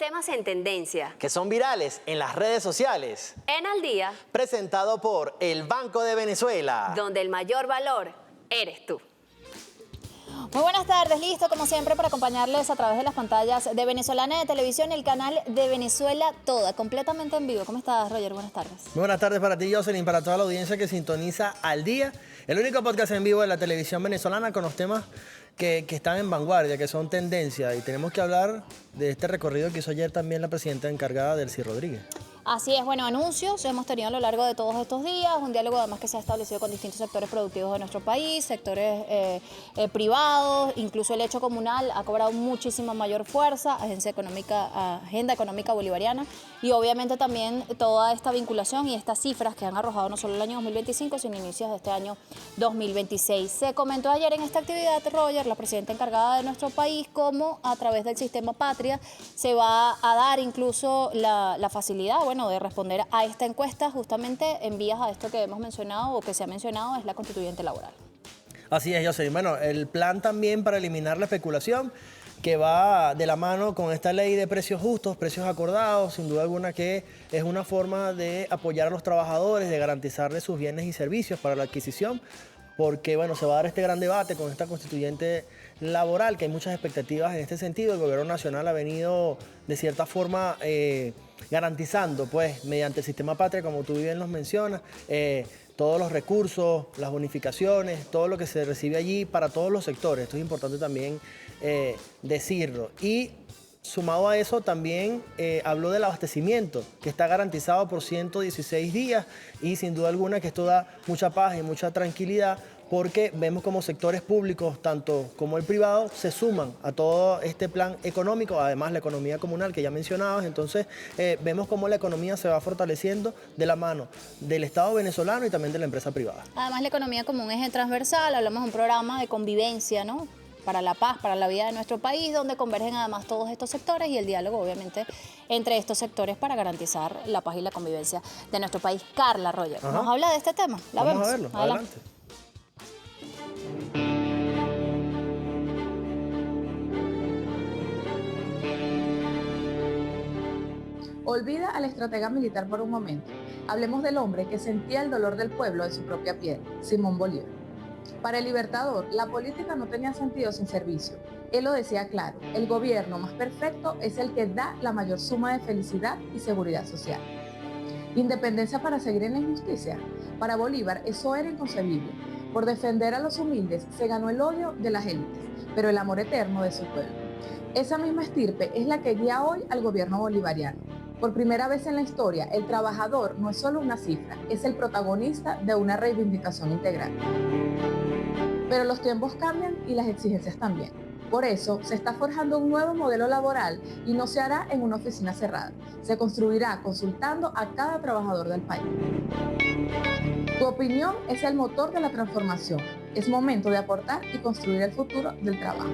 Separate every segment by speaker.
Speaker 1: temas en tendencia,
Speaker 2: que son virales en las redes sociales.
Speaker 1: en Al Día,
Speaker 2: Presentado por el Banco de Venezuela.
Speaker 1: donde el mayor valor eres tú.
Speaker 3: Muy buenas tardes, listo como siempre para acompañarles a través de las pantallas de Venezolana de Televisión, el canal de Venezuela Toda, completamente en vivo. ¿Cómo estás, Roger? Buenas tardes.
Speaker 4: Muy buenas tardes para ti, Jocelyn, para toda la audiencia que sintoniza Al Día, el único podcast en vivo de la televisión venezolana con los temas que están en vanguardia, que son tendencia, y tenemos que hablar de este recorrido que hizo ayer también la presidenta encargada, Delcy Rodríguez.
Speaker 3: Así es, bueno, anuncios hemos tenido a lo largo de todos estos días, un diálogo además que se ha establecido con distintos sectores productivos de nuestro país, sectores privados, incluso el hecho comunal ha cobrado muchísima mayor fuerza, Agenda Económica Bolivariana, y obviamente también toda esta vinculación y estas cifras que han arrojado no solo el año 2025, sino inicios de este año 2026. Se comentó ayer en esta actividad, Roger, la presidenta encargada de nuestro país, cómo a través del sistema Patria se va a dar incluso la facilidad, de responder a esta encuesta justamente en vías a esto que hemos mencionado o que se ha mencionado, es la constituyente laboral.
Speaker 4: Así es, Jocelyn. Bueno, el plan también para eliminar la especulación, que va de la mano con esta ley de precios justos, precios acordados, sin duda alguna que es una forma de apoyar a los trabajadores, de garantizarles sus bienes y servicios para la adquisición, porque se va a dar este gran debate con esta constituyente laboral, que hay muchas expectativas en este sentido. El gobierno nacional ha venido de cierta forma garantizando, pues, mediante el sistema Patria, como tú bien nos mencionas, todos los recursos, las bonificaciones, todo lo que se recibe allí para todos los sectores. Esto es importante también decirlo. Y sumado a eso también habló del abastecimiento, que está garantizado por 116 días y sin duda alguna que esto da mucha paz y mucha tranquilidad, porque vemos como sectores públicos, tanto como el privado, se suman a todo este plan económico, además la economía comunal que ya mencionabas. Entonces vemos cómo la economía se va fortaleciendo de la mano del Estado venezolano y también de la empresa privada.
Speaker 3: Además la economía como un eje transversal, hablamos de un programa de convivencia, ¿no?, para la paz, para la vida de nuestro país, donde convergen además todos estos sectores y el diálogo obviamente entre estos sectores para garantizar la paz y la convivencia de nuestro país. Carla, Roger, ¿nos habla de este tema?
Speaker 4: Vamos a verlo, adelante.
Speaker 5: Olvida al estratega militar por un momento. Hablemos del hombre que sentía el dolor del pueblo en su propia piel, Simón Bolívar. Para el Libertador, la política no tenía sentido sin servicio. Él lo decía claro: el gobierno más perfecto es el que da la mayor suma de felicidad y seguridad social. ¿Independencia para seguir en la injusticia? Para Bolívar eso era inconcebible. Por defender a los humildes se ganó el odio de las élites, pero el amor eterno de su pueblo. Esa misma estirpe es la que guía hoy al gobierno bolivariano. Por primera vez en la historia, el trabajador no es solo una cifra, es el protagonista de una reivindicación integral. Pero los tiempos cambian y las exigencias también. Por eso, se está forjando un nuevo modelo laboral y no se hará en una oficina cerrada. Se construirá consultando a cada trabajador del país. Tu opinión es el motor de la transformación. Es momento de aportar y construir el futuro del trabajo.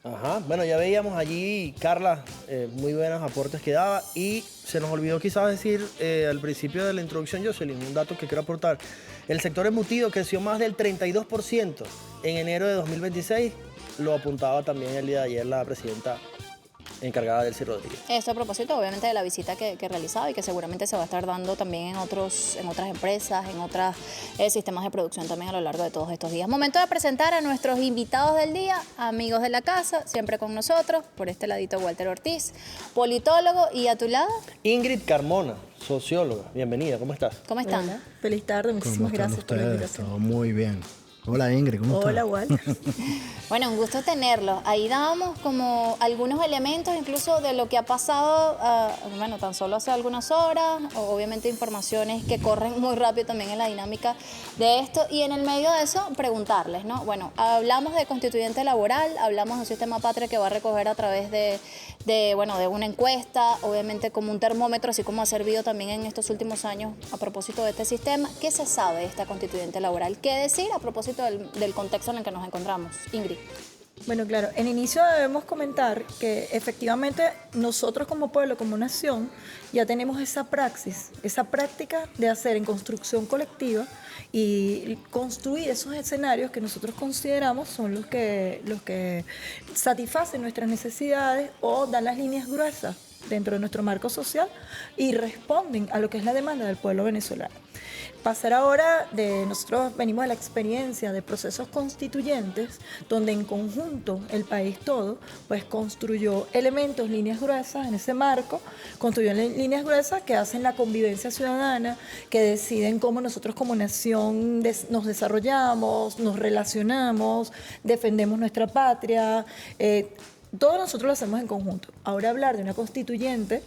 Speaker 4: Ajá, ya veíamos allí, Carla, muy buenos aportes que daba, y se nos olvidó quizás decir al principio de la introducción, Jocelyn, un dato que quiero aportar. El sector embutido creció más del 32% en enero de 2026, lo apuntaba también el día de ayer la presidenta encargada de Delcy Rodríguez.
Speaker 3: Esto a propósito obviamente de la visita que realizaba y que seguramente se va a estar dando también en otras empresas, en otros sistemas de producción también a lo largo de todos estos días. Momento de presentar a nuestros invitados del día, amigos de la casa, siempre con nosotros. Por este ladito, Walter Ortiz, politólogo, y a tu lado,
Speaker 4: Ingrid Carmona, socióloga. Bienvenida, ¿cómo estás?
Speaker 3: ¿cómo están?
Speaker 6: Hola, feliz tarde, muchísimas gracias por la invitación.
Speaker 7: Todo muy bien. Hola Ingrid, ¿cómo estás?
Speaker 6: Hola, Walter.
Speaker 3: Bueno, un gusto tenerlos. Ahí dábamos como algunos elementos incluso de lo que ha pasado, tan solo hace algunas horas, obviamente informaciones que corren muy rápido también en la dinámica de esto, y en el medio de eso preguntarles, ¿no? Bueno, hablamos de constituyente laboral, hablamos de un sistema Patria que va a recoger a través de una encuesta, obviamente como un termómetro, así como ha servido también en estos últimos años a propósito de este sistema. ¿Qué se sabe de esta constituyente laboral? ¿Qué decir a propósito del contexto en el que nos encontramos? Ingrid.
Speaker 6: Bueno, claro, en inicio debemos comentar que efectivamente nosotros como pueblo, como nación, ya tenemos esa praxis, esa práctica de hacer en construcción colectiva y construir esos escenarios que nosotros consideramos son los que satisfacen nuestras necesidades o dan las líneas gruesas dentro de nuestro marco social y responden a lo que es la demanda del pueblo venezolano. Pasar ahora nosotros venimos de la experiencia de procesos constituyentes, donde en conjunto el país todo, pues construyó elementos, líneas gruesas en ese marco, construyó líneas gruesas que hacen la convivencia ciudadana, que deciden cómo nosotros como nación nos desarrollamos, nos relacionamos, defendemos nuestra patria. Todo nosotros lo hacemos en conjunto. Ahora hablar de una constituyente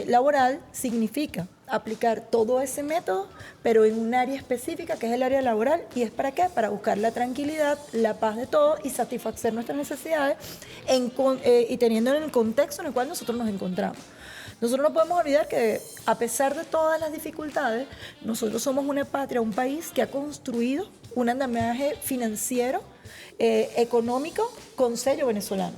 Speaker 6: laboral significa aplicar todo ese método, pero en un área específica que es el área laboral. ¿Y es para qué? Para buscar la tranquilidad, la paz de todos y satisfacer nuestras necesidades y teniendo en el contexto en el cual nosotros nos encontramos. Nosotros no podemos olvidar que a pesar de todas las dificultades, nosotros somos una patria, un país que ha construido un andamiaje financiero, económico con sello venezolano.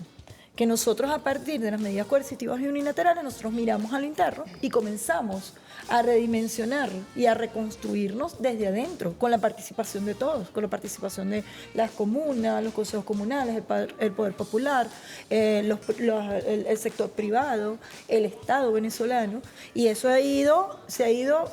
Speaker 6: Que nosotros a partir de las medidas coercitivas y unilaterales, nosotros miramos a lo interno y comenzamos a redimensionar y a reconstruirnos desde adentro, con la participación de todos, con la participación de las comunas, los consejos comunales, el poder popular, el sector privado, el Estado venezolano, y eso se ha ido,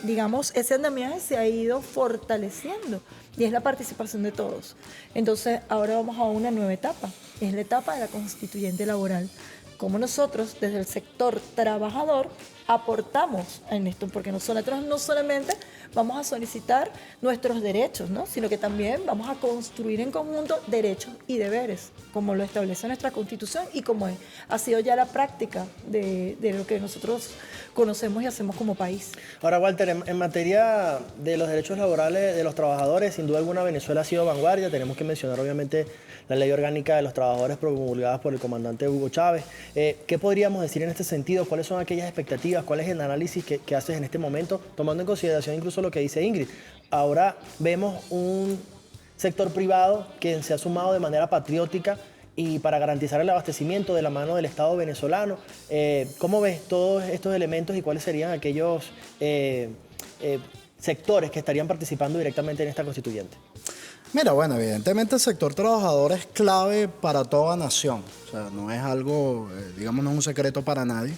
Speaker 6: digamos, ese andamiaje se ha ido fortaleciendo. Y es la participación de todos. Entonces, ahora vamos a una nueva etapa. Es la etapa de la constituyente laboral. Como nosotros, desde el sector trabajador, aportamos en esto, porque nosotros no solamente vamos a solicitar nuestros derechos, ¿no? Sino que también vamos a construir en conjunto derechos y deberes, como lo establece nuestra Constitución y como ha sido ya la práctica de lo que nosotros conocemos y hacemos como país.
Speaker 4: Ahora, Walter, en materia de los derechos laborales de los trabajadores, sin duda alguna Venezuela ha sido vanguardia. Tenemos que mencionar, obviamente, la Ley Orgánica de los Trabajadores promulgada por el comandante Hugo Chávez. ¿Qué podríamos decir en este sentido? ¿Cuáles son aquellas expectativas? ¿Cuál es el análisis que haces en este momento, tomando en consideración incluso lo que dice Ingrid? Ahora vemos un sector privado que se ha sumado de manera patriótica y para garantizar el abastecimiento de la mano del Estado venezolano. ¿Cómo ves todos estos elementos y cuáles serían aquellos sectores que estarían participando directamente en esta constituyente?
Speaker 7: Mira, bueno, evidentemente el sector trabajador es clave para toda nación. O sea, no es algo, digamos, no es un secreto para nadie.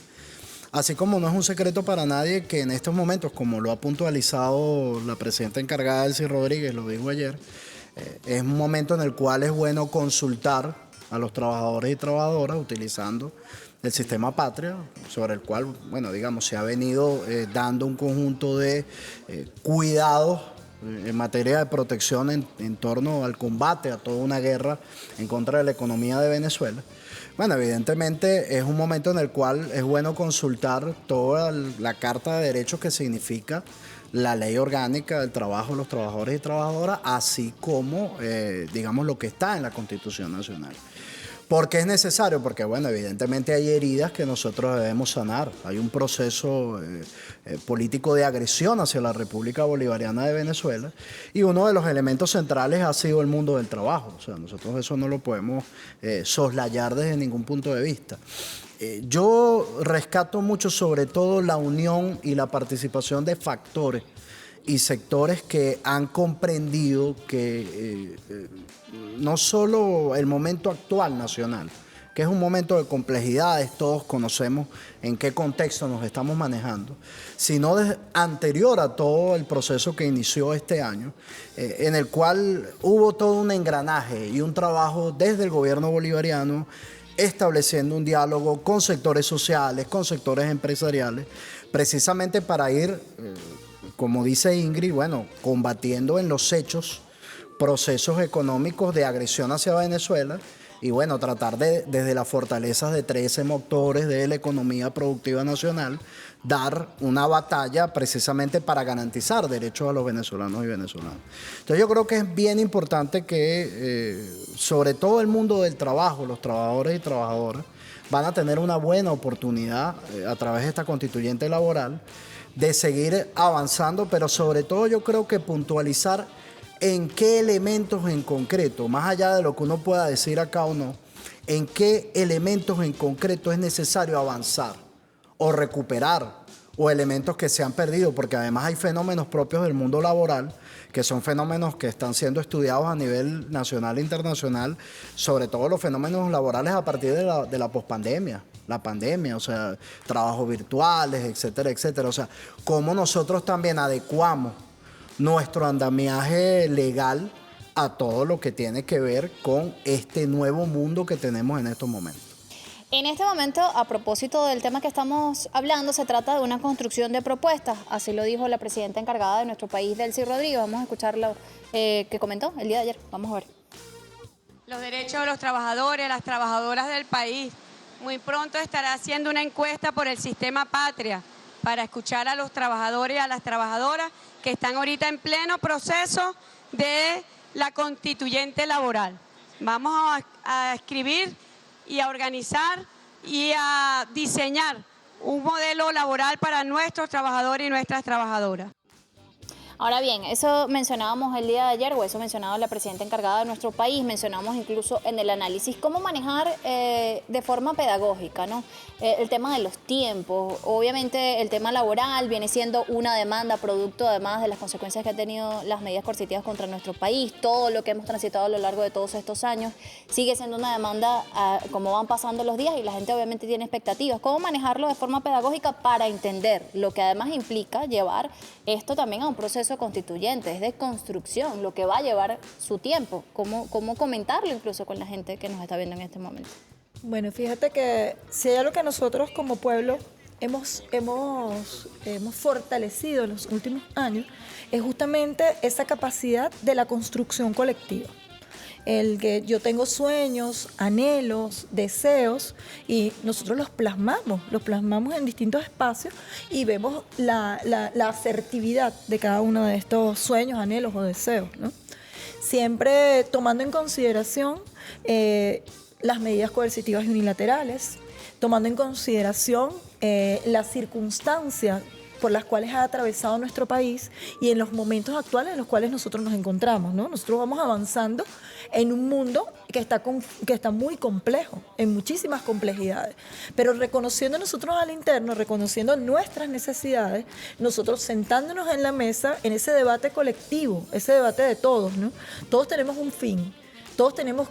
Speaker 7: Así como no es un secreto para nadie que en estos momentos, como lo ha puntualizado la presidenta encargada, Elsie Rodríguez, lo dijo ayer, es un momento en el cual es bueno consultar a los trabajadores y trabajadoras utilizando el sistema patria, sobre el cual, bueno, digamos, se ha venido dando un conjunto de cuidados en materia de protección en torno al combate a toda una guerra en contra de la economía de Venezuela. Bueno, evidentemente es un momento en el cual es bueno consultar toda la carta de derechos que significa la ley orgánica del trabajo de los trabajadores y trabajadoras, así como, digamos, lo que está en la Constitución Nacional. ¿Por qué es necesario? Porque, bueno, evidentemente hay heridas que nosotros debemos sanar. Hay un proceso político de agresión hacia la República Bolivariana de Venezuela y uno de los elementos centrales ha sido el mundo del trabajo. O sea, nosotros eso no lo podemos soslayar desde ningún punto de vista. Yo rescato mucho sobre todo la unión y la participación de factores y sectores que han comprendido que no solo el momento actual nacional, que es un momento de complejidades, todos conocemos en qué contexto nos estamos manejando, sino anterior a todo el proceso que inició este año, en el cual hubo todo un engranaje y un trabajo desde el gobierno bolivariano estableciendo un diálogo con sectores sociales, con sectores empresariales, precisamente para ir, como dice Ingrid, bueno, combatiendo en los hechos procesos económicos de agresión hacia Venezuela y bueno, tratar de, desde las fortalezas de 13 motores de la economía productiva nacional, dar una batalla precisamente para garantizar derechos a los venezolanos y venezolanas. Entonces yo creo que es bien importante que sobre todo el mundo del trabajo, los trabajadores y trabajadoras van a tener una buena oportunidad a través de esta constituyente laboral de seguir avanzando, pero sobre todo yo creo que puntualizar en qué elementos en concreto, más allá de lo que uno pueda decir acá o no, en qué elementos en concreto es necesario avanzar o recuperar, o elementos que se han perdido, porque además hay fenómenos propios del mundo laboral, que son fenómenos que están siendo estudiados a nivel nacional e internacional, sobre todo los fenómenos laborales a partir de la pospandemia, la pandemia, o sea, trabajos virtuales, etcétera, etcétera. O sea, cómo nosotros también adecuamos nuestro andamiaje legal a todo lo que tiene que ver con este nuevo mundo que tenemos en estos momentos.
Speaker 3: En este momento, a propósito del tema que estamos hablando, se trata de una construcción de propuestas. Así lo dijo la presidenta encargada de nuestro país, Delcy Rodríguez. Vamos a escuchar lo que comentó el día de ayer. Vamos a ver.
Speaker 8: Los derechos de los trabajadores, las trabajadoras del país. Muy pronto estará haciendo una encuesta por el sistema Patria para escuchar a los trabajadores y a las trabajadoras que están ahorita en pleno proceso de la constituyente laboral. Vamos a escribir y a organizar y a diseñar un modelo laboral para nuestros trabajadores y nuestras trabajadoras.
Speaker 3: Ahora bien, eso mencionábamos el día de ayer, o eso mencionaba la presidenta encargada de nuestro país, mencionamos incluso en el análisis cómo manejar de forma pedagógica, ¿no? El tema de los tiempos. Obviamente el tema laboral viene siendo una demanda producto además de las consecuencias que han tenido las medidas coercitivas contra nuestro país, todo lo que hemos transitado a lo largo de todos estos años, sigue siendo una demanda como van pasando los días y la gente obviamente tiene expectativas. ¿Cómo manejarlo de forma pedagógica para entender lo que además implica llevar esto también a un proceso constituyente, es de construcción, lo que va a llevar su tiempo? ¿Cómo comentarlo incluso con la gente que nos está viendo en este momento?
Speaker 6: Bueno, fíjate que si hay algo que nosotros como pueblo hemos fortalecido en los últimos años, es justamente esa capacidad de la construcción colectiva. El que yo tengo sueños, anhelos, deseos, y nosotros los plasmamos en distintos espacios y vemos la asertividad de cada uno de estos sueños, anhelos o deseos, ¿no? Siempre tomando en consideración las medidas coercitivas y unilaterales, tomando en consideración las circunstancias por las cuales ha atravesado nuestro país y en los momentos actuales en los cuales nosotros nos encontramos, ¿no? Nosotros vamos avanzando en un mundo que está muy complejo, en muchísimas complejidades, pero reconociendo nosotros al interno, reconociendo nuestras necesidades, nosotros sentándonos en la mesa en ese debate colectivo, ese debate de todos, ¿no? Todos tenemos un fin, todos tenemos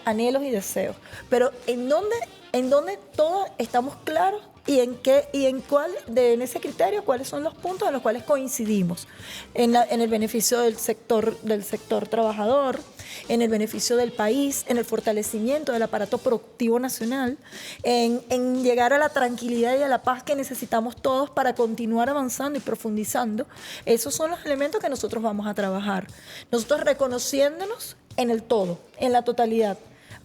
Speaker 6: anhelos y deseos, pero ¿en dónde todos estamos claros? ¿Y en ese criterio, cuáles son los puntos en los cuales coincidimos? En el beneficio del sector trabajador, en el beneficio del país, en el fortalecimiento del aparato productivo nacional, en llegar a la tranquilidad y a la paz que necesitamos todos para continuar avanzando y profundizando. Esos son los elementos que nosotros vamos a trabajar. Nosotros reconociéndonos en el todo, en la totalidad.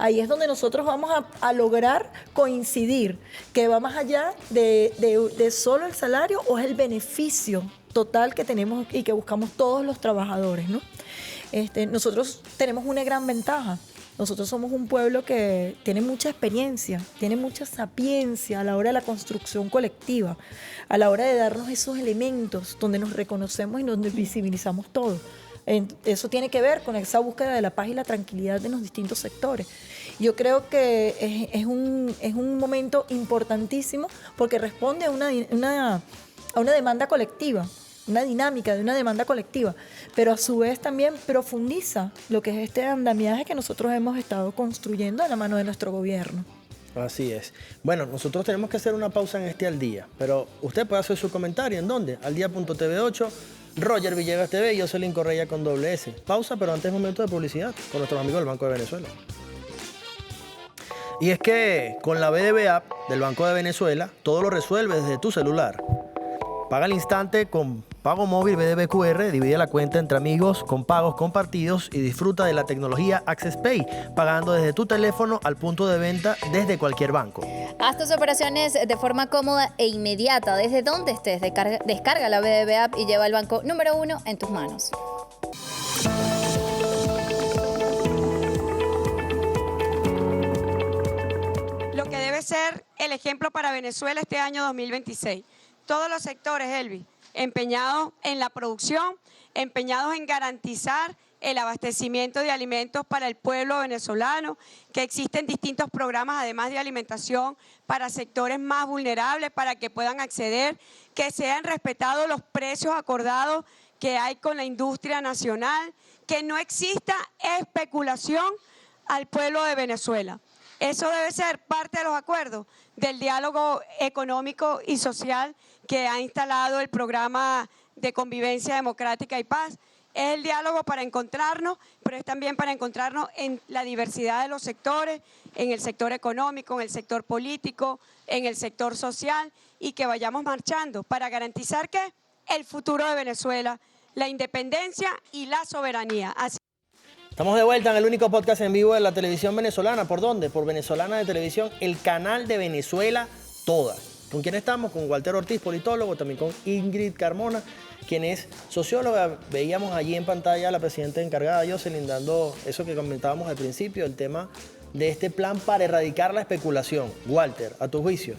Speaker 6: Ahí es donde nosotros vamos a lograr coincidir, que va más allá de solo el salario o es el beneficio total que tenemos y que buscamos todos los trabajadores, ¿no? Nosotros tenemos una gran ventaja. Nosotros somos un pueblo que tiene mucha experiencia, tiene mucha sapiencia a la hora de la construcción colectiva, a la hora de darnos esos elementos donde nos reconocemos y donde visibilizamos todo. Eso tiene que ver con esa búsqueda de la paz y la tranquilidad en los distintos sectores. Yo creo que es un momento importantísimo porque responde a una demanda colectiva, una dinámica de una demanda colectiva, pero a su vez también profundiza lo que es este andamiaje que nosotros hemos estado construyendo a la mano de nuestro gobierno.
Speaker 4: Así es. Bueno, nosotros tenemos que hacer una pausa en este Al Día, pero usted puede hacer su comentario. ¿En dónde? Aldía.tv8, Roger Villegas TV y Jocelyn Correa con doble S. Pausa, pero antes momento de publicidad con nuestros amigos del Banco de Venezuela. Y es que con la BDB App del Banco de Venezuela, todo lo resuelves desde tu celular. Paga al instante con pago móvil BDB QR, divide la cuenta entre amigos con pagos compartidos y disfruta de la tecnología Access Pay, pagando desde tu teléfono al punto de venta desde cualquier banco.
Speaker 3: Haz tus operaciones de forma cómoda e inmediata desde donde estés. Descarga la BDB App y lleva el banco número 1 en tus manos.
Speaker 8: Lo que debe ser el ejemplo para Venezuela este año 2026. Todos los sectores, Elvi, empeñados en la producción, empeñados en garantizar el abastecimiento de alimentos para el pueblo venezolano, que existen distintos programas además de alimentación para sectores más vulnerables para que puedan acceder, que sean respetados los precios acordados que hay con la industria nacional, que no exista especulación al pueblo de Venezuela. Eso debe ser parte de los acuerdos del diálogo económico y social que ha instalado el programa de convivencia democrática y paz. Es el diálogo para encontrarnos, pero es también para encontrarnos en la diversidad de los sectores, en el sector económico, en el sector político, en el sector social, y que vayamos marchando para garantizar que el futuro de Venezuela, la independencia y la soberanía.
Speaker 4: Estamos de vuelta en el único podcast en vivo de la televisión venezolana. ¿Por dónde? Por Venezolana de Televisión, el canal de Venezuela toda. ¿Con quién estamos? Con Walter Ortiz, politólogo, también con Ingrid Carmona, quien es socióloga. Veíamos allí en pantalla a la presidenta encargada, Jocelyn, dando eso que comentábamos al principio, el tema de este plan para erradicar la especulación. Walter, a tu juicio,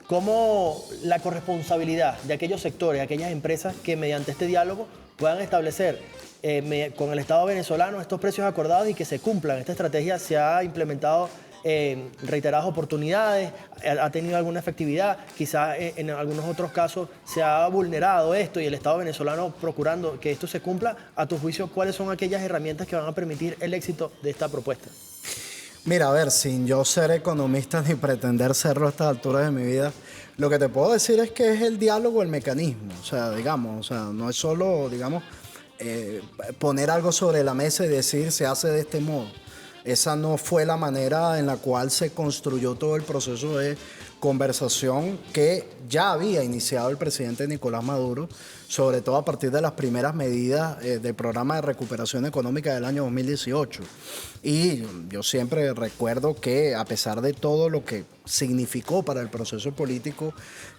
Speaker 4: ¿cómo la corresponsabilidad de aquellos sectores, aquellas empresas que mediante este diálogo puedan establecer con el Estado venezolano estos precios acordados y que se cumplan? Esta estrategia se ha implementado en reiteradas oportunidades, ha tenido alguna efectividad, quizás en algunos otros casos se ha vulnerado esto y el Estado venezolano procurando que esto se cumpla. A tu juicio, ¿cuáles son aquellas herramientas que van a permitir el éxito de esta propuesta?
Speaker 7: Mira, a ver, sin yo ser economista ni pretender serlo a estas alturas de mi vida, lo que te puedo decir es que es el diálogo el mecanismo. O sea, digamos, no es solo, digamos, poner algo sobre la mesa y decir se hace de este modo. Esa no fue la manera en la cual se construyó todo el proceso de conversación que ya había iniciado el presidente Nicolás Maduro, sobre todo a partir de las primeras medidas del programa de recuperación económica del año 2018. Y yo siempre recuerdo que a pesar de todo lo que significó para el proceso político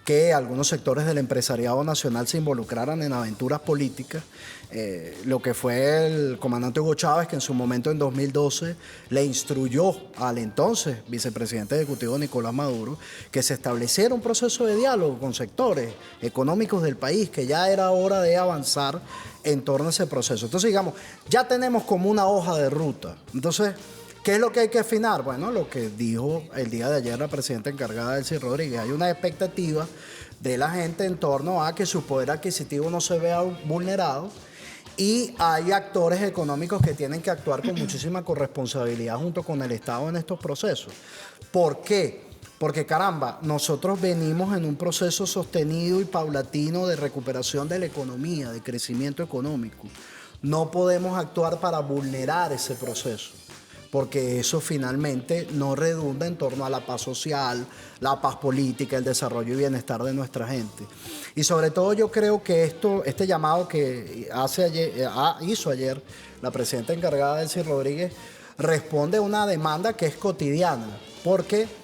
Speaker 7: que algunos sectores del empresariado nacional se involucraran en aventuras políticas, lo que fue el comandante Hugo Chávez, que en su momento en 2012 le instruyó al entonces vicepresidente ejecutivo Nicolás Maduro que se estableciera un proceso de diálogo con sectores económicos del país, que ya era hora de avanzar en torno a ese proceso. Entonces, digamos, ya tenemos como una hoja de ruta. Entonces, ¿qué es lo que hay que afinar? Bueno, lo que dijo el día de ayer la presidenta encargada, Delcy Rodríguez. Hay una expectativa de la gente en torno a que su poder adquisitivo no se vea vulnerado, y hay actores económicos que tienen que actuar con muchísima corresponsabilidad junto con el Estado en estos procesos. ¿Por qué? Porque, caramba, nosotros venimos en un proceso sostenido y paulatino de recuperación de la economía, de crecimiento económico. No podemos actuar para vulnerar ese proceso, porque eso finalmente no redunda en torno a la paz social, la paz política, el desarrollo y bienestar de nuestra gente. Y sobre todo yo creo que este llamado que hizo ayer la presidenta encargada, Delcy Rodríguez, responde a una demanda que es cotidiana, porque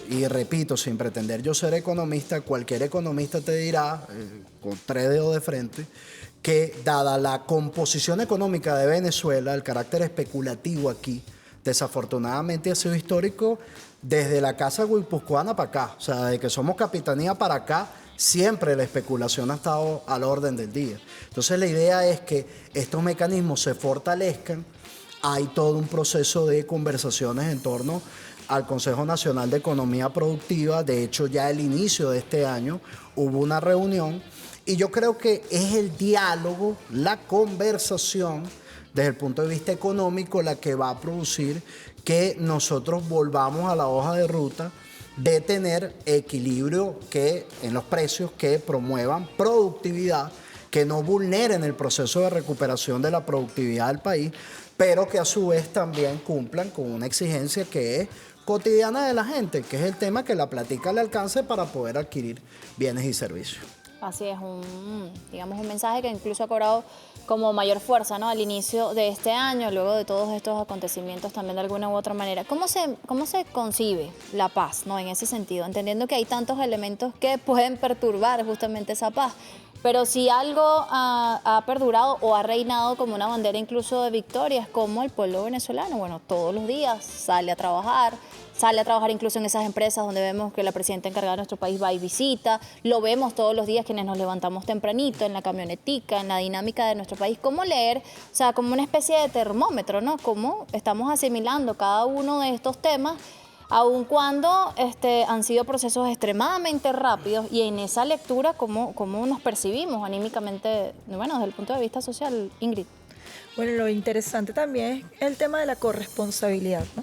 Speaker 7: y repito, sin pretender yo ser economista, cualquier economista te dirá, con 3 dedos de frente, que dada la composición económica de Venezuela, el carácter especulativo aquí, desafortunadamente ha sido histórico desde la casa guipuzcoana para acá. O sea, desde que somos capitanía para acá, siempre la especulación ha estado al orden del día. Entonces la idea es que estos mecanismos se fortalezcan. Hay todo un proceso de conversaciones en torno al Consejo Nacional de Economía Productiva. De hecho, ya al inicio de este año hubo una reunión y yo creo que es el diálogo, la conversación desde el punto de vista económico la que va a producir que nosotros volvamos a la hoja de ruta de tener equilibrio en los precios que promuevan productividad, que no vulneren el proceso de recuperación de la productividad del país, pero que a su vez también cumplan con una exigencia que es cotidiana de la gente, que es el tema que la plática le alcance para poder adquirir bienes y servicios.
Speaker 3: Así es, digamos un mensaje que incluso ha cobrado como mayor fuerza, ¿no? Al inicio de este año, luego de todos estos acontecimientos también de alguna u otra manera. ¿Cómo se concibe la paz, ¿no? En ese sentido, entendiendo que hay tantos elementos que pueden perturbar justamente esa paz? Pero si algo ha perdurado o ha reinado como una bandera incluso de victoria, es como el pueblo venezolano, bueno, todos los días sale a trabajar incluso en esas empresas donde vemos que la presidenta encargada de nuestro país va y visita, lo vemos todos los días quienes nos levantamos tempranito, en la camionetica, en la dinámica de nuestro país. ¿Cómo leer? O sea, como una especie de termómetro, ¿no? Cómo estamos asimilando cada uno de estos temas, aun cuando han sido procesos extremadamente rápidos, y en esa lectura, ¿cómo nos percibimos anímicamente, bueno, desde el punto de vista social, Ingrid?
Speaker 6: Bueno, lo interesante también es el tema de la corresponsabilidad, ¿no?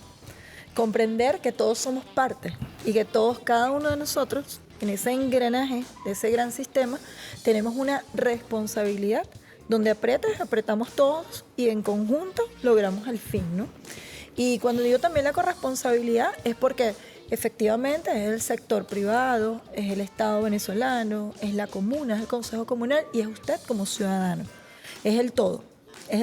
Speaker 6: Comprender que todos somos parte y que todos, cada uno de nosotros, en ese engranaje de ese gran sistema, tenemos una responsabilidad donde apretamos todos y en conjunto logramos el fin, ¿no? Y cuando digo también la corresponsabilidad es porque efectivamente es el sector privado, es el Estado venezolano, es la comuna, es el Consejo Comunal y es usted como ciudadano. Es el todo. Es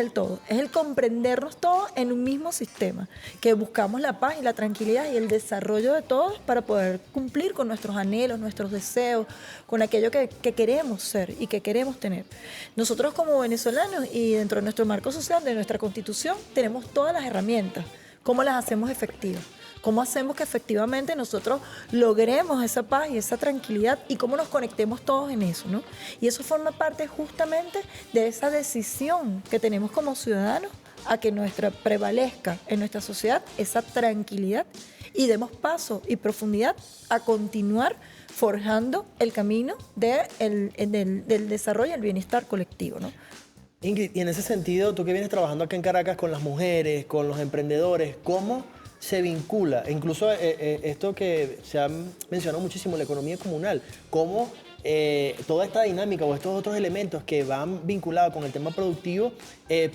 Speaker 6: el comprendernos todos en un mismo sistema, que buscamos la paz y la tranquilidad y el desarrollo de todos para poder cumplir con nuestros anhelos, nuestros deseos, con aquello que queremos ser y que queremos tener. Nosotros como venezolanos y dentro de nuestro marco social, de nuestra Constitución, tenemos todas las herramientas. ¿Cómo las hacemos efectivas? ¿Cómo hacemos que efectivamente nosotros logremos esa paz y esa tranquilidad y cómo nos conectemos todos en eso, ¿no? Y eso forma parte justamente de esa decisión que tenemos como ciudadanos a que prevalezca en nuestra sociedad esa tranquilidad y demos paso y profundidad a continuar forjando el camino del desarrollo y el bienestar colectivo, ¿no?
Speaker 4: Ingrid, y en ese sentido, tú que vienes trabajando acá en Caracas con las mujeres, con los emprendedores, ¿cómo se vincula? E incluso esto que se ha mencionado muchísimo, la economía comunal, cómo toda esta dinámica o estos otros elementos que van vinculados con el tema productivo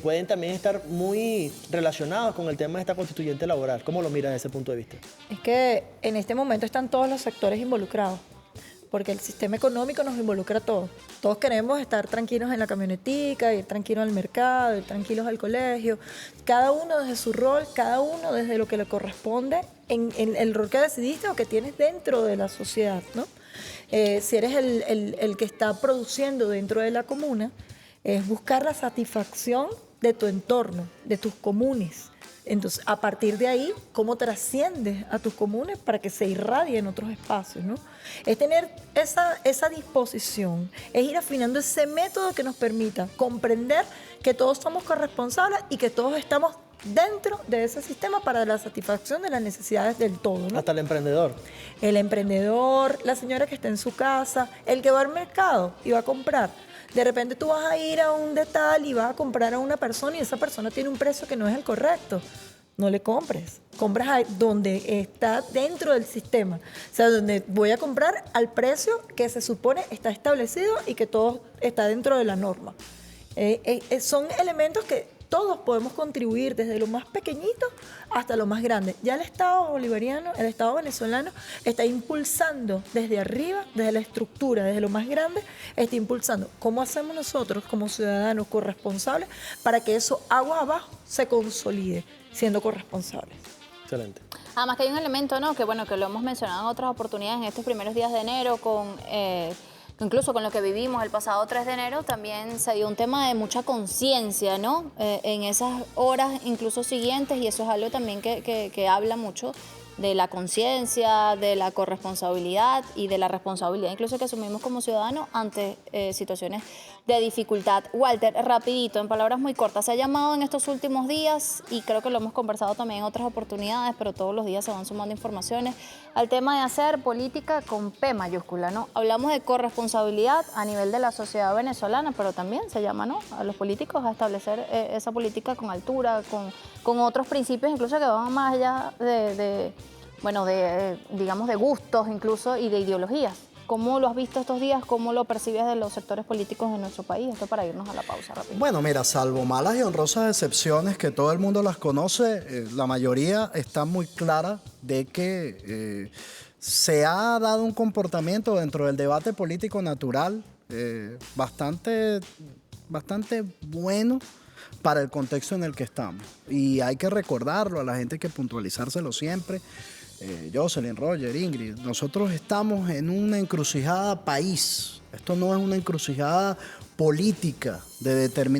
Speaker 4: pueden también estar muy relacionados con el tema de esta constituyente laboral. ¿Cómo lo miras desde ese punto de vista?
Speaker 6: Es que en este momento están todos los sectores involucrados, porque el sistema económico nos involucra a todos. Todos queremos estar tranquilos en la camionetica, ir tranquilos al mercado, ir tranquilos al colegio. Cada uno desde su rol, cada uno desde lo que le corresponde en el rol que decidiste o que tienes dentro de la sociedad, ¿no? Si eres el que está produciendo dentro de la comuna, es buscar la satisfacción de tu entorno, de tus comunes. Entonces, a partir de ahí, ¿cómo trasciendes a tus comunes para que se irradie en otros espacios, ¿no? Es tener esa disposición, es ir afinando ese método que nos permita comprender que todos somos corresponsables y que todos estamos dentro de ese sistema para la satisfacción de las necesidades del todo, ¿no?
Speaker 4: Hasta el emprendedor.
Speaker 6: El emprendedor, la señora que está en su casa, el que va al mercado y va a comprar. De repente tú vas a ir a un detal y vas a comprar a una persona y esa persona tiene un precio que no es el correcto. No le compres. Compras donde está dentro del sistema. O sea, donde voy a comprar al precio que se supone está establecido y que todo está dentro de la norma. Son elementos que todos podemos contribuir desde lo más pequeñito hasta lo más grande. Ya el Estado bolivariano, el Estado venezolano está impulsando desde arriba, desde la estructura, desde lo más grande, está impulsando. ¿Cómo hacemos nosotros como ciudadanos corresponsables para que eso agua abajo se consolide siendo corresponsables?
Speaker 4: Excelente.
Speaker 3: Además que hay un elemento, ¿no? Que bueno, que lo hemos mencionado en otras oportunidades en estos primeros días de enero incluso con lo que vivimos el pasado 3 de enero, también se dio un tema de mucha conciencia, ¿no? En esas horas incluso siguientes, y eso es algo también que habla mucho de la conciencia, de la corresponsabilidad y de la responsabilidad incluso que asumimos como ciudadanos ante situaciones de dificultad. Walter, rapidito, en palabras muy cortas, se ha llamado en estos últimos días, y creo que lo hemos conversado también en otras oportunidades, pero todos los días se van sumando informaciones, al tema de hacer política con P mayúscula, ¿no? Hablamos de corresponsabilidad a nivel de la sociedad venezolana, pero también se llama, ¿no?, a los políticos a establecer esa política con altura, con otros principios incluso que van más allá digamos, de gustos incluso y de ideologías. ¿Cómo lo has visto estos días? ¿Cómo lo percibes de los sectores políticos de nuestro país? Esto para irnos a la pausa rápido.
Speaker 7: Bueno, mira, salvo malas y honrosas excepciones que todo el mundo las conoce, la mayoría está muy clara de que se ha dado un comportamiento dentro del debate político natural bastante bueno para el contexto en el que estamos. Y hay que recordarlo, a la gente hay que puntualizárselo siempre. Jocelyn, Roger, Ingrid, nosotros estamos en una encrucijada país. Esto no es una encrucijada política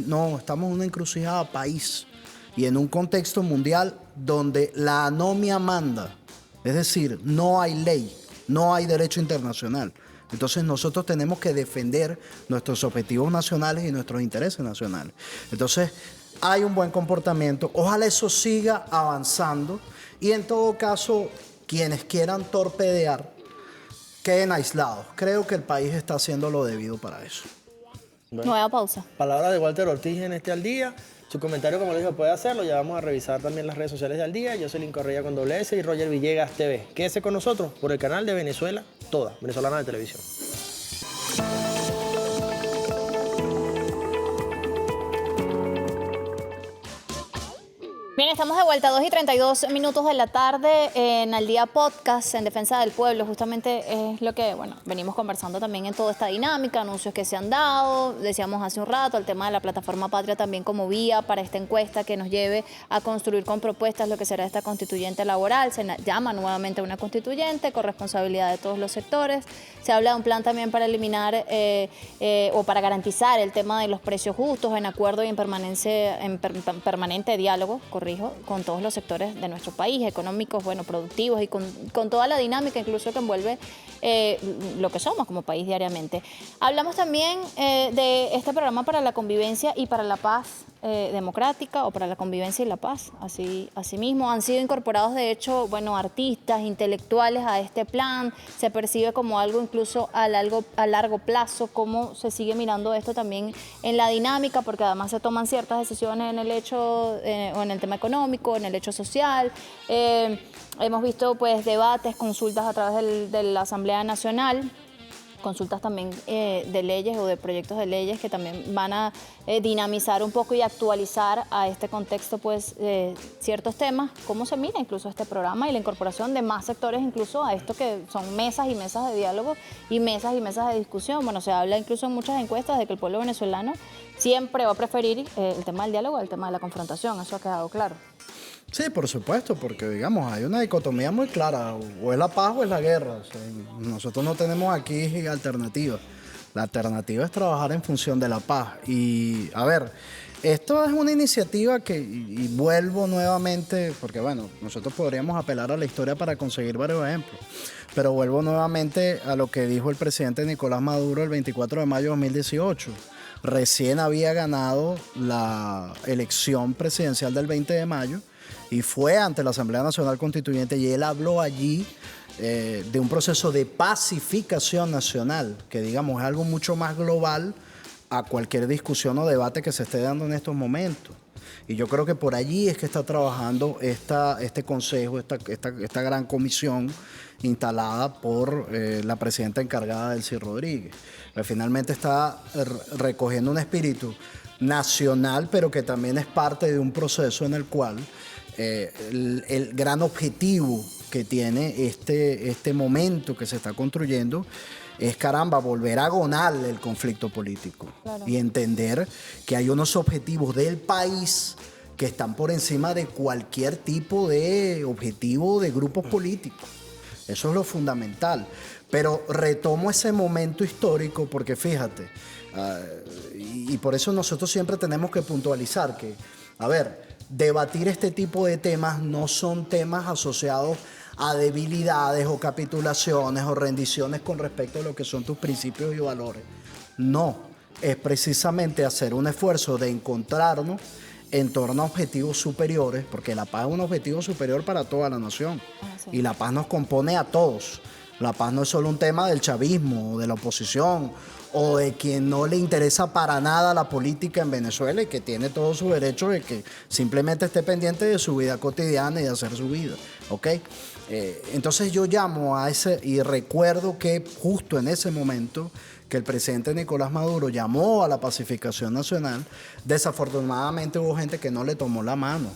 Speaker 7: no, estamos en una encrucijada país y en un contexto mundial donde la anomia manda. Es decir, no hay ley, no hay derecho internacional. Entonces nosotros tenemos que defender nuestros objetivos nacionales y nuestros intereses nacionales. Entonces hay un buen comportamiento, ojalá eso siga avanzando y en todo caso quienes quieran torpedear queden aislados. Creo que el país está haciendo lo debido para eso.
Speaker 4: Bueno,
Speaker 3: Nueva pausa.
Speaker 4: palabras de Walter Ortiz en este Al Día. Su comentario, como le dije, puede hacerlo. Ya vamos a revisar también las redes sociales de Al Día. Yo soy Jocelyn Correa con doble S y Roger Villegas TV. Quédese con nosotros por el canal de Venezuela Toda, Venezolana de Televisión.
Speaker 3: Bien, estamos de vuelta, 2:32 de la tarde en Al Día Podcast en Defensa del Pueblo. Justamente es lo que, bueno, venimos conversando también en toda esta dinámica, anuncios que se han dado. Decíamos hace un rato el tema de la plataforma Patria también como vía para esta encuesta que nos lleve a construir con propuestas lo que será esta constituyente laboral. Se llama nuevamente una constituyente con responsabilidad de todos los sectores. Se habla de un plan también para eliminar o para garantizar el tema de los precios justos en acuerdo y en permanente diálogo, con todos los sectores de nuestro país, económicos, bueno, productivos y con toda la dinámica incluso que envuelve lo que somos como país diariamente. Hablamos también de este programa para la convivencia y para la paz democrática o para la convivencia y la paz. Asimismo, han sido incorporados de hecho, bueno, artistas, intelectuales a este plan. Se percibe como algo incluso a largo plazo, cómo se sigue mirando esto también en la dinámica, porque además se toman ciertas decisiones en el hecho o en el tema económico, en el hecho social. Hemos visto pues debates, consultas a través de la Asamblea Nacional, consultas también de leyes o de proyectos de leyes que también van a dinamizar un poco y actualizar a este contexto pues ciertos temas, cómo se mira incluso este programa y la incorporación de más sectores incluso a esto que son mesas y mesas de diálogo y mesas de discusión. Bueno, se habla incluso en muchas encuestas de que el pueblo venezolano siempre va a preferir el tema del diálogo al tema de la confrontación, eso ha quedado claro.
Speaker 7: Sí, por supuesto, porque digamos, hay una dicotomía muy clara, o es la paz o es la guerra. O sea, nosotros no tenemos aquí alternativas. La alternativa es trabajar en función de la paz. Y, a ver, esto es una iniciativa que, y vuelvo nuevamente, porque bueno, nosotros podríamos apelar a la historia para conseguir varios ejemplos, pero vuelvo nuevamente a lo que dijo el presidente Nicolás Maduro el 24 de mayo de 2018. Recién había ganado la elección presidencial del 20 de mayo, y fue ante la Asamblea Nacional Constituyente y él habló allí de un proceso de pacificación nacional, que digamos es algo mucho más global a cualquier discusión o debate que se esté dando en estos momentos. Y yo creo que por allí es que está trabajando este consejo, esta gran comisión instalada por la presidenta encargada, Delcy Rodríguez. Finalmente está recogiendo un espíritu nacional, pero que también es parte de un proceso en el cual el gran objetivo que tiene este momento que se está construyendo es, caramba, volver a agonar el conflicto político. Claro. Y entender que hay unos objetivos del país que están por encima de cualquier tipo de objetivo de grupos políticos. Eso es lo fundamental. Pero retomo ese momento histórico porque fíjate, y por eso nosotros siempre tenemos que puntualizar que, a ver, debatir este tipo de temas no son temas asociados a debilidades o capitulaciones o rendiciones con respecto a lo que son tus principios y valores. No, es precisamente hacer un esfuerzo de encontrarnos en torno a objetivos superiores, porque la paz es un objetivo superior para toda la nación. Sí. Y la paz nos compone a todos. La paz no es solo un tema del chavismo o de la oposición o de quien no le interesa para nada la política en Venezuela y que tiene todo su derecho de que simplemente esté pendiente de su vida cotidiana y de hacer su vida, ¿ok? Entonces yo llamo a ese, y recuerdo que justo en ese momento que el presidente Nicolás Maduro llamó a la pacificación nacional, desafortunadamente hubo gente que no le tomó la mano.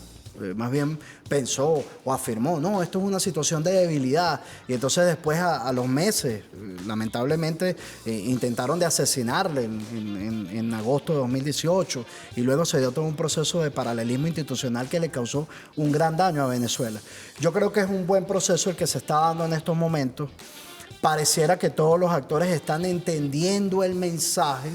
Speaker 7: más bien pensó o afirmó, no, esto es una situación de debilidad. Y entonces después a los meses, lamentablemente, intentaron de asesinarle en agosto de 2018 y luego se dio todo un proceso de paralelismo institucional que le causó un gran daño a Venezuela. Yo creo que es un buen proceso el que se está dando en estos momentos. Pareciera que todos los actores están entendiendo el mensaje,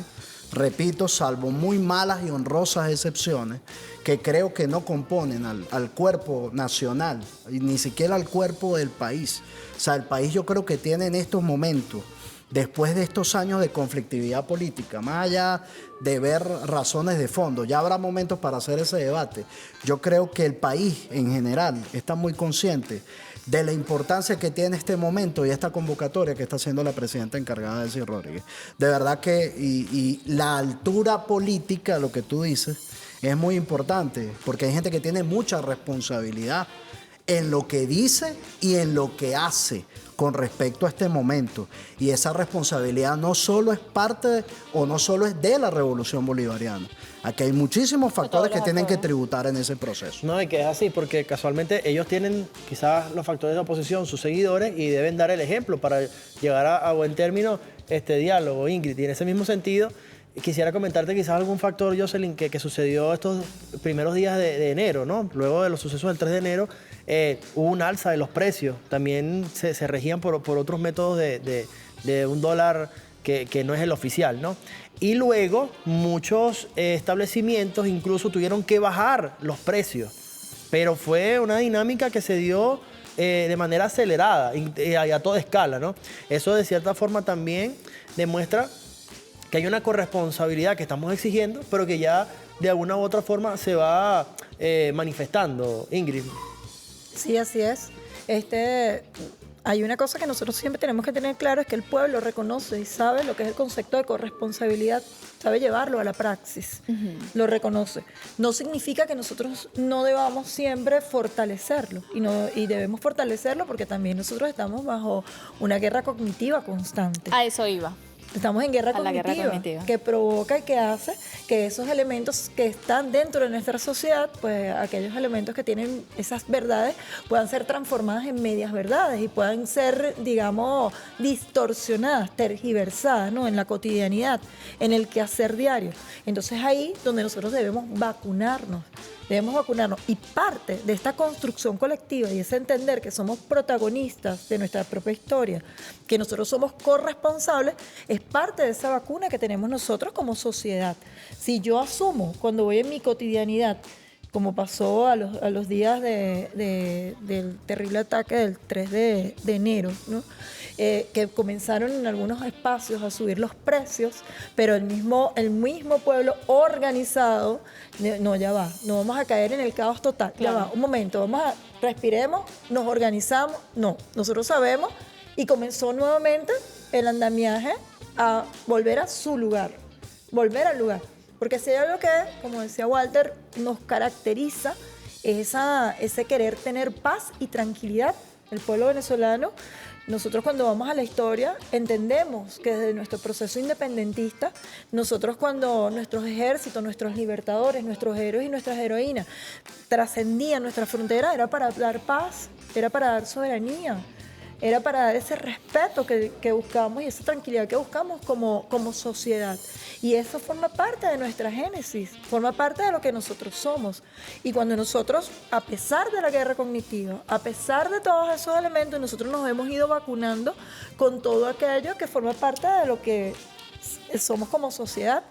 Speaker 7: repito, salvo muy malas y honrosas excepciones, que creo que no componen al cuerpo nacional, y ni siquiera al cuerpo del país. O sea, el país yo creo que tiene en estos momentos, después de estos años de conflictividad política, más allá de ver razones de fondo, ya habrá momentos para hacer ese debate. Yo creo que el país en general está muy consciente de la importancia que tiene este momento y esta convocatoria que está haciendo la presidenta encargada, Delcy Rodríguez. De verdad que y la altura política, lo que tú dices, es muy importante, porque hay gente que tiene mucha responsabilidad en lo que dice y en lo que hace con respecto a este momento. Y esa responsabilidad no solo es parte o no solo es de la revolución bolivariana. Aquí hay muchísimos factores que tienen que tributar en ese proceso.
Speaker 4: No, y que es así, porque casualmente ellos tienen quizás los factores de oposición, sus seguidores, y deben dar el ejemplo para llegar a buen término este diálogo, Ingrid. Y en ese mismo sentido, quisiera comentarte quizás algún factor, Jocelyn, que sucedió estos primeros días de enero, ¿no? Luego de los sucesos del 3 de enero, hubo un alza de los precios. También se regían por otros métodos de un dólar que no es el oficial, ¿no? Y luego muchos establecimientos incluso tuvieron que bajar los precios. Pero fue una dinámica que se dio de manera acelerada y a toda escala, ¿no? Eso de cierta forma también demuestra que hay una corresponsabilidad que estamos exigiendo, pero que ya de alguna u otra forma se va manifestando, Ingrid.
Speaker 6: Sí, así es. Hay una cosa que nosotros siempre tenemos que tener claro, es que el pueblo reconoce y sabe lo que es el concepto de corresponsabilidad, sabe llevarlo a la praxis, lo reconoce. No significa que nosotros no debamos siempre fortalecerlo, y debemos fortalecerlo porque también nosotros estamos bajo una guerra cognitiva constante.
Speaker 3: A eso iba.
Speaker 6: Estamos en guerra
Speaker 3: A la guerra cognitiva.
Speaker 6: que provoca y que hace que esos elementos que están dentro de nuestra sociedad, pues aquellos elementos que tienen esas verdades, puedan ser transformadas en medias verdades y puedan ser, digamos, distorsionadas, tergiversadas, ¿no? En la cotidianidad, en el quehacer diario. Entonces ahí donde nosotros debemos vacunarnos. Y parte de esta construcción colectiva y ese entender que somos protagonistas de nuestra propia historia, que nosotros somos corresponsables, es parte de esa vacuna que tenemos nosotros como sociedad. Si yo asumo cuando voy en mi cotidianidad, como pasó a los días del terrible ataque del 3 de enero, ¿no? Que comenzaron en algunos espacios a subir los precios, pero el mismo pueblo organizado, no, ya va, no vamos a caer en el caos total, claro. Ya va, un momento, respiremos, nos organizamos, no, nosotros sabemos, y comenzó nuevamente el andamiaje a volver a su lugar, volver al lugar. Porque si hay algo que, como decía Walter, nos caracteriza, es ese querer tener paz y tranquilidad. El pueblo venezolano, nosotros cuando vamos a la historia, entendemos que desde nuestro proceso independentista, nosotros cuando nuestros ejércitos, nuestros libertadores, nuestros héroes y nuestras heroínas trascendían nuestra frontera, era para dar paz, era para dar soberanía, era para dar ese respeto que buscamos y esa tranquilidad que buscamos como sociedad. Y eso forma parte de nuestra génesis, forma parte de lo que nosotros somos. Y cuando nosotros, a pesar de la guerra cognitiva, a pesar de todos esos elementos, nosotros nos hemos ido vacunando con todo aquello que forma parte de lo que somos como sociedad,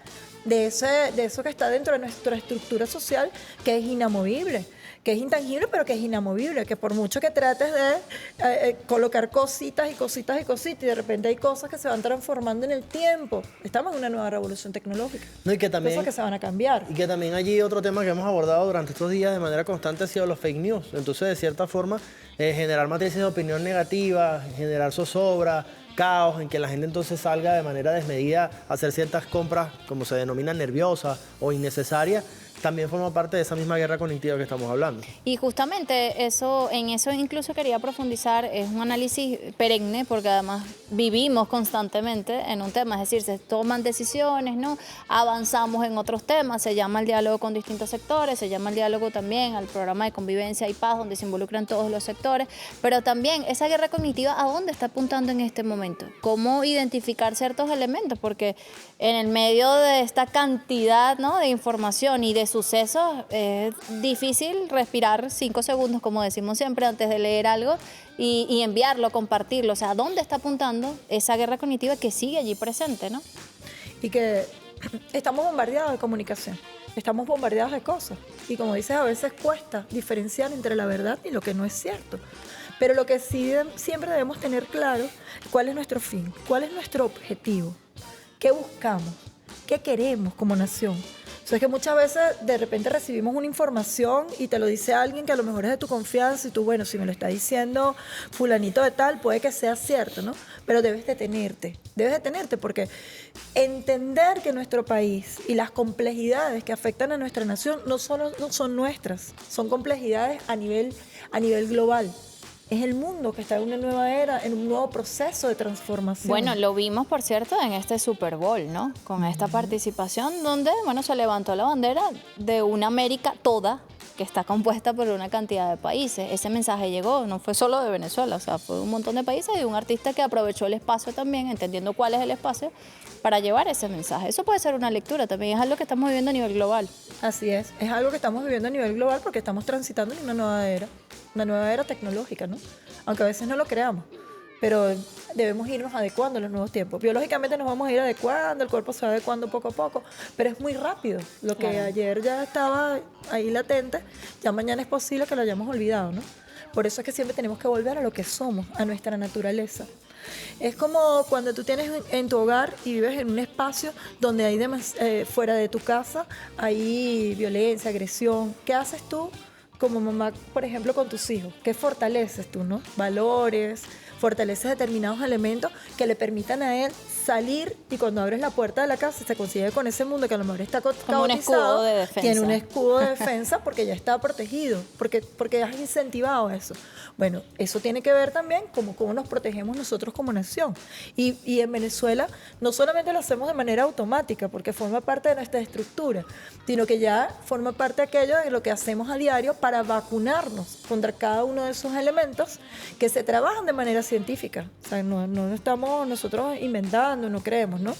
Speaker 6: de eso que está dentro de nuestra estructura social, que es inamovible, que es intangible, pero que es inamovible, que por mucho que trates de colocar cositas y cositas y cositas, y de repente hay cosas que se van transformando en el tiempo. Estamos en una nueva revolución tecnológica.
Speaker 4: No, y que también,
Speaker 6: cosas que se van a cambiar.
Speaker 4: Y que también allí otro tema que hemos abordado durante estos días de manera constante ha sido los fake news. Entonces, de cierta forma, generar matrices de opinión negativa, generar zozobra, caos, en que la gente entonces salga de manera desmedida a hacer ciertas compras, como se denominan, nerviosas o innecesarias, también forma parte de esa misma guerra cognitiva que estamos hablando.
Speaker 3: Y justamente en eso incluso quería profundizar, es un análisis perenne porque además vivimos constantemente en un tema, es decir, se toman decisiones, ¿no? Avanzamos en otros temas, se llama el diálogo con distintos sectores, se llama el diálogo también al programa de convivencia y paz donde se involucran todos los sectores, pero también esa guerra cognitiva, ¿a dónde está apuntando en este momento? ¿Cómo identificar ciertos elementos? Porque en el medio de esta cantidad, ¿no?, de información y de sucesos, es difícil respirar 5 segundos, como decimos siempre, antes de leer algo y enviarlo, compartirlo. O sea, ¿dónde está apuntando esa guerra cognitiva que sigue allí presente, ¿no?
Speaker 6: Y que estamos bombardeados de comunicación, estamos bombardeados de cosas. Y como dices, a veces cuesta diferenciar entre la verdad y lo que no es cierto. Pero lo que sí siempre debemos tener claro, cuál es nuestro fin, cuál es nuestro objetivo, qué buscamos, qué queremos como nación. O sea, es que muchas veces de repente recibimos una información y te lo dice alguien que a lo mejor es de tu confianza y tú, bueno, si me lo está diciendo fulanito de tal, puede que sea cierto, ¿no? Pero debes detenerte porque entender que nuestro país y las complejidades que afectan a nuestra nación no son nuestras, son complejidades a nivel global. Es el mundo que está en una nueva era, en un nuevo proceso de transformación.
Speaker 3: Bueno, lo vimos, por cierto, en este Super Bowl, ¿no? Con esta participación donde, bueno, se levantó la bandera de una América toda que está compuesta por una cantidad de países. Ese mensaje llegó, no fue solo de Venezuela, o sea, fue un montón de países y un artista que aprovechó el espacio también, entendiendo cuál es el espacio, para llevar ese mensaje. Eso puede ser una lectura también, es algo que estamos viviendo a nivel global.
Speaker 6: Así es algo que estamos viviendo a nivel global porque estamos transitando en una nueva era tecnológica, ¿no? Aunque a veces no lo creamos, pero debemos irnos adecuando a los nuevos tiempos. Biológicamente nos vamos a ir adecuando, el cuerpo se va adecuando poco a poco, pero es muy rápido. Lo que ayer ya estaba ahí latente, ya mañana es posible que lo hayamos olvidado, ¿no? Por eso es que siempre tenemos que volver a lo que somos, a nuestra naturaleza. Es como cuando tú tienes en tu hogar y vives en un espacio donde hay fuera de tu casa hay violencia, agresión. ¿Qué haces tú como mamá, por ejemplo, con tus hijos? ¿Qué fortaleces tú, no? Valores, fortaleces determinados elementos que le permitan a él salir y cuando abres la puerta de la casa se consigue con ese mundo que a lo mejor está
Speaker 3: como un escudo de defensa.
Speaker 6: Tiene un escudo de defensa porque ya está protegido, porque has incentivado eso. Bueno, eso tiene que ver también como cómo nos protegemos nosotros como nación. Y en Venezuela no solamente lo hacemos de manera automática porque forma parte de nuestra estructura, sino que ya forma parte de aquello de lo que hacemos a diario para vacunarnos contra cada uno de esos elementos que se trabajan de manera científica. O sea, no estamos nosotros inventando, no creemos, ¿no?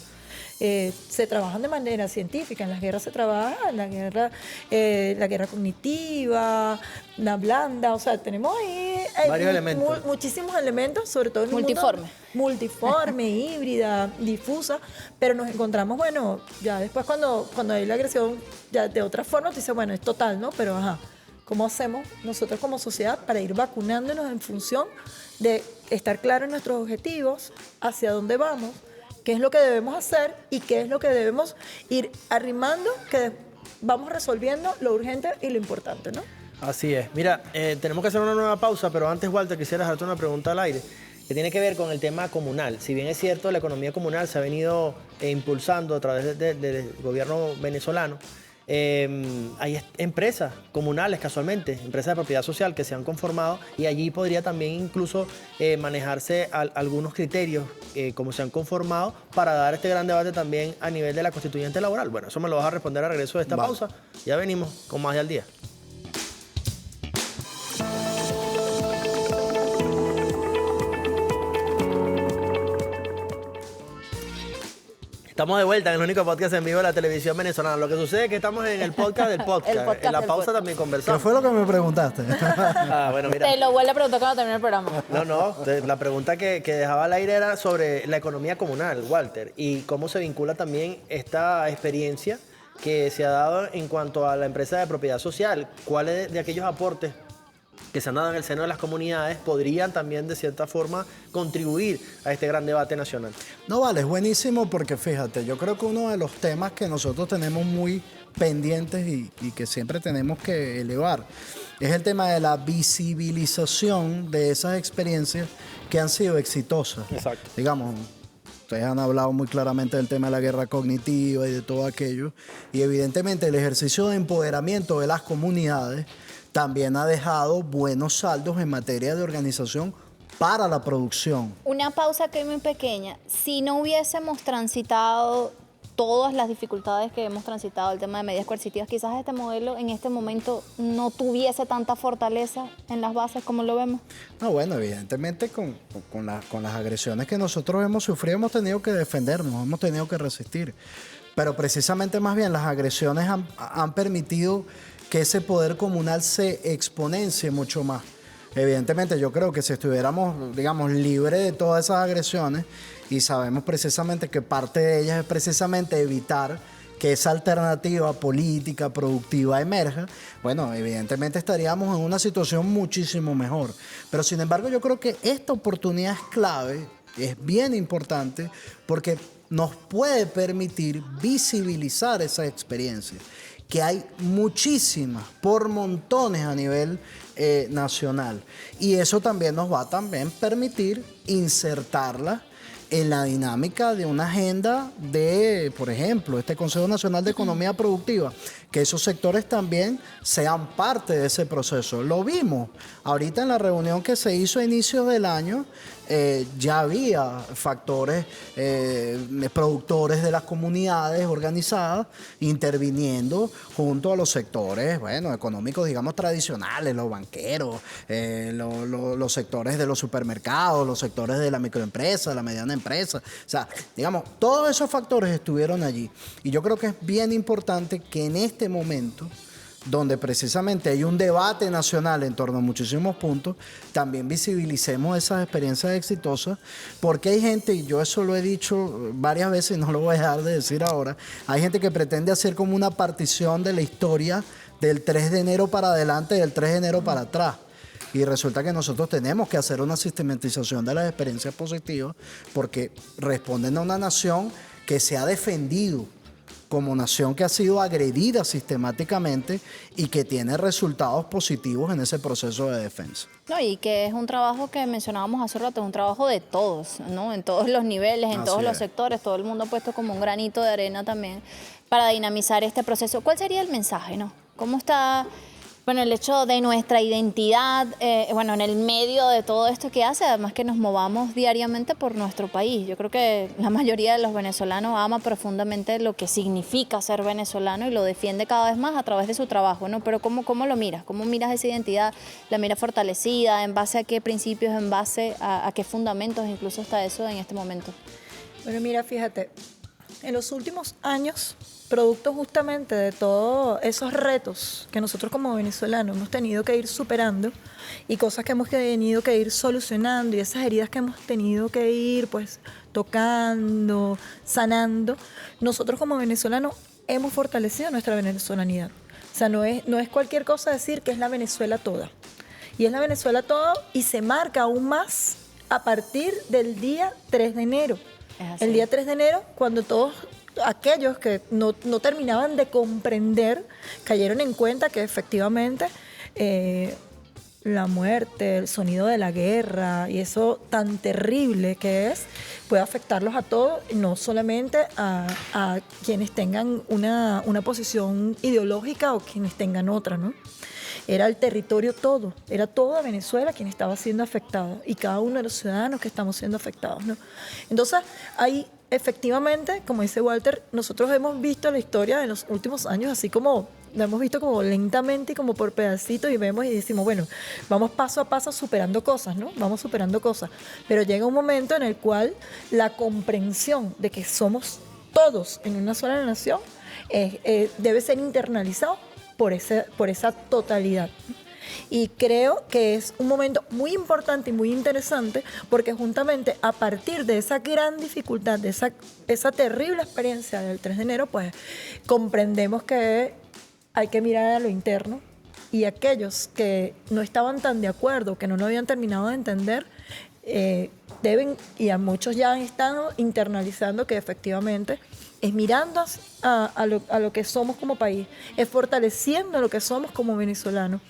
Speaker 6: Se trabajan de manera científica. En las guerras se trabaja, la guerra cognitiva, la blanda, o sea, tenemos ahí
Speaker 4: varios elementos.
Speaker 6: Muchísimos elementos, sobre todo en
Speaker 3: multiforme.
Speaker 6: Multiforme, híbrida, difusa, pero nos encontramos, bueno, ya después cuando hay la agresión, ya de otra forma, tú dices, bueno, es total, ¿no? Pero ajá, ¿cómo hacemos nosotros como sociedad para ir vacunándonos en función de estar claros en nuestros objetivos, hacia dónde vamos, qué es lo que debemos hacer y qué es lo que debemos ir arrimando, que vamos resolviendo lo urgente y lo importante, ¿no?
Speaker 4: Así es. Mira, tenemos que hacer una nueva pausa, pero antes, Walter, quisiera hacerte una pregunta al aire que tiene que ver con el tema comunal. Si bien es cierto, la economía comunal se ha venido impulsando a través del gobierno venezolano, hay empresas comunales, casualmente, empresas de propiedad social que se han conformado y allí podría también incluso manejarse algunos criterios como se han conformado para dar este gran debate también a nivel de la constituyente laboral. Bueno, eso me lo vas a responder al regreso de esta pausa. Ya venimos con más de Al Día. Estamos de vuelta en el único podcast en vivo de la televisión venezolana. Lo que sucede es que estamos en el podcast del podcast. En la pausa también conversamos.
Speaker 7: ¿Qué fue lo que me preguntaste?
Speaker 4: Bueno, mira.
Speaker 3: Te lo vuelvo a preguntar cuando termine el programa.
Speaker 4: No, la pregunta que dejaba al aire era sobre la economía comunal, Walter, y cómo se vincula también esta experiencia que se ha dado en cuanto a la empresa de propiedad social. ¿Cuáles de aquellos aportes que se han dado en el seno de las comunidades podrían también de cierta forma contribuir a este gran debate nacional?
Speaker 7: No, vale, es buenísimo porque fíjate, yo creo que uno de los temas que nosotros tenemos muy pendientes y que siempre tenemos que elevar es el tema de la visibilización de esas experiencias que han sido exitosas.
Speaker 4: Exacto.
Speaker 7: Digamos, Ustedes han hablado muy claramente del tema de la guerra cognitiva y de todo aquello. Y evidentemente el ejercicio de empoderamiento de las comunidades también ha dejado buenos saldos en materia de organización para la producción.
Speaker 3: Una pausa que muy pequeña. Si no hubiésemos transitado todas las dificultades que hemos transitado, el tema de medidas coercitivas, quizás este modelo en este momento no tuviese tanta fortaleza en las bases como lo vemos.
Speaker 7: No, bueno, evidentemente con las agresiones que nosotros hemos sufrido hemos tenido que defendernos, hemos tenido que resistir. Pero precisamente más bien las agresiones han permitido que ese poder comunal se exponencie mucho más. Evidentemente yo creo que si estuviéramos, digamos, libres de todas esas agresiones, y sabemos precisamente que parte de ellas es precisamente evitar que esa alternativa política, productiva emerja, bueno, evidentemente estaríamos en una situación muchísimo mejor. Pero sin embargo yo creo que esta oportunidad es clave, es bien importante, porque nos puede permitir visibilizar esa experiencia, que hay muchísimas, por montones a nivel nacional. Y eso también nos va a permitir insertarla en la dinámica de una agenda de, por ejemplo, este Consejo Nacional de Economía Productiva, que esos sectores también sean parte de ese proceso. Lo vimos ahorita en la reunión que se hizo a inicios del año, ya había factores, productores de las comunidades organizadas interviniendo junto a los sectores, bueno, económicos, digamos, tradicionales, los banqueros, los sectores de los supermercados, los sectores de la microempresa, de la mediana empresa. O sea, digamos, todos esos factores estuvieron allí. Y yo creo que es bien importante que en este momento, donde precisamente hay un debate nacional en torno a muchísimos puntos, también visibilicemos esas experiencias exitosas, porque hay gente, y yo eso lo he dicho varias veces y no lo voy a dejar de decir ahora, hay gente que pretende hacer como una partición de la historia del 3 de enero para adelante y del 3 de enero para atrás. Y resulta que nosotros tenemos que hacer una sistematización de las experiencias positivas, porque responden a una nación que se ha defendido como nación que ha sido agredida sistemáticamente y que tiene resultados positivos en ese proceso de defensa.
Speaker 3: No, y que es un trabajo que mencionábamos hace rato, es un trabajo de todos, ¿no? En todos los niveles, en todos los sectores, todo el mundo ha puesto como un granito de arena también para dinamizar este proceso. ¿Cuál sería el mensaje, no? ¿Cómo está, bueno, el hecho de nuestra identidad, bueno, en el medio de todo esto que hace, además que nos movamos diariamente por nuestro país? Yo creo que la mayoría de los venezolanos ama profundamente lo que significa ser venezolano y lo defiende cada vez más a través de su trabajo, ¿no? Pero ¿cómo lo miras? ¿Cómo miras esa identidad? ¿La miras fortalecida? ¿En base a qué principios? ¿En base a qué fundamentos incluso está eso en este momento?
Speaker 6: Bueno, mira, fíjate, en los últimos años, producto justamente de todos esos retos que nosotros como venezolanos hemos tenido que ir superando y cosas que hemos tenido que ir solucionando y esas heridas que hemos tenido que ir pues tocando, sanando, nosotros como venezolanos hemos fortalecido nuestra venezolanidad. O sea, no es cualquier cosa decir que es la Venezuela toda. Y es la Venezuela toda y se marca aún más a partir del día 3 de enero. El día 3 de enero, cuando todos aquellos que no terminaban de comprender cayeron en cuenta que efectivamente la muerte, el sonido de la guerra y eso tan terrible que es, puede afectarlos a todos, no solamente a quienes tengan una posición ideológica o quienes tengan otra, ¿no? Era el territorio todo, era toda Venezuela quien estaba siendo afectada y cada uno de los ciudadanos que estamos siendo afectados, ¿no? Entonces, ahí efectivamente, como dice Walter, nosotros hemos visto la historia de los últimos años así como, la hemos visto como lentamente y como por pedacitos y vemos y decimos, bueno, vamos paso a paso superando cosas, ¿no? Vamos superando cosas, pero llega un momento en el cual la comprensión de que somos todos en una sola nación debe ser internalizado por esa totalidad. Y creo que es un momento muy importante y muy interesante porque justamente a partir de esa gran dificultad, de esa terrible experiencia del 3 de enero, pues comprendemos que hay que mirar a lo interno y aquellos que no estaban tan de acuerdo, que no lo habían terminado de entender, deben, y a muchos ya están internalizando que efectivamente es mirando a lo que somos como país, es fortaleciendo lo que somos como venezolanos,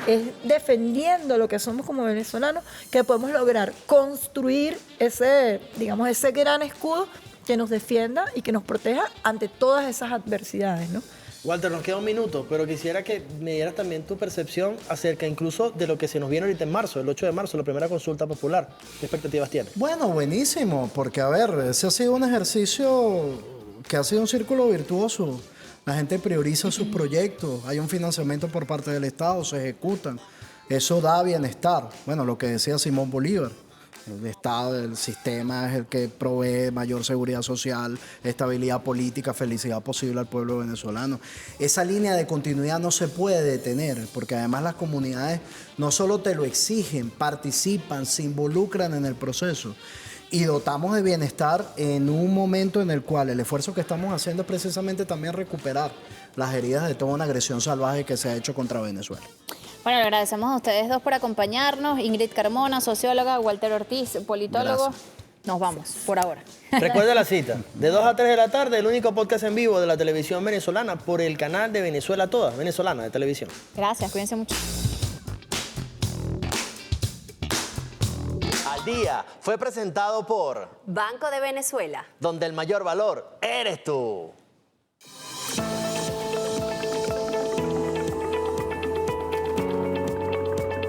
Speaker 6: es defendiendo lo que somos como venezolanos, que podemos lograr construir ese, digamos, ese gran escudo que nos defienda y que nos proteja ante todas esas adversidades, ¿no?
Speaker 4: Walter, nos queda un minuto, pero quisiera que me dieras también tu percepción acerca incluso de lo que se nos viene ahorita en marzo, el 8 de marzo, la primera consulta popular. ¿Qué expectativas tienes?
Speaker 7: Bueno, buenísimo, porque a ver, ese ha sido un ejercicio que ha sido un círculo virtuoso. La gente prioriza sus proyectos, hay un financiamiento por parte del Estado, se ejecutan. Eso da bienestar. Bueno, lo que decía Simón Bolívar. El Estado, el sistema es el que provee mayor seguridad social, estabilidad política, felicidad posible al pueblo venezolano. Esa línea de continuidad no se puede detener, porque además las comunidades no solo te lo exigen, participan, se involucran en el proceso. Y dotamos de bienestar en un momento en el cual el esfuerzo que estamos haciendo es precisamente también recuperar las heridas de toda una agresión salvaje que se ha hecho contra Venezuela.
Speaker 3: Bueno, le agradecemos a ustedes dos por acompañarnos. Ingrid Carmona, socióloga, Walter Ortiz, politólogo.
Speaker 7: Gracias.
Speaker 3: Nos vamos, por ahora.
Speaker 4: Recuerda la cita, de 2 a 3 de la tarde, el único podcast en vivo de la televisión venezolana por el canal de Venezuela Toda, venezolana de televisión.
Speaker 3: Gracias, cuídense mucho.
Speaker 2: Al Día fue presentado por
Speaker 1: Banco de Venezuela.
Speaker 2: donde el mayor valor eres tú.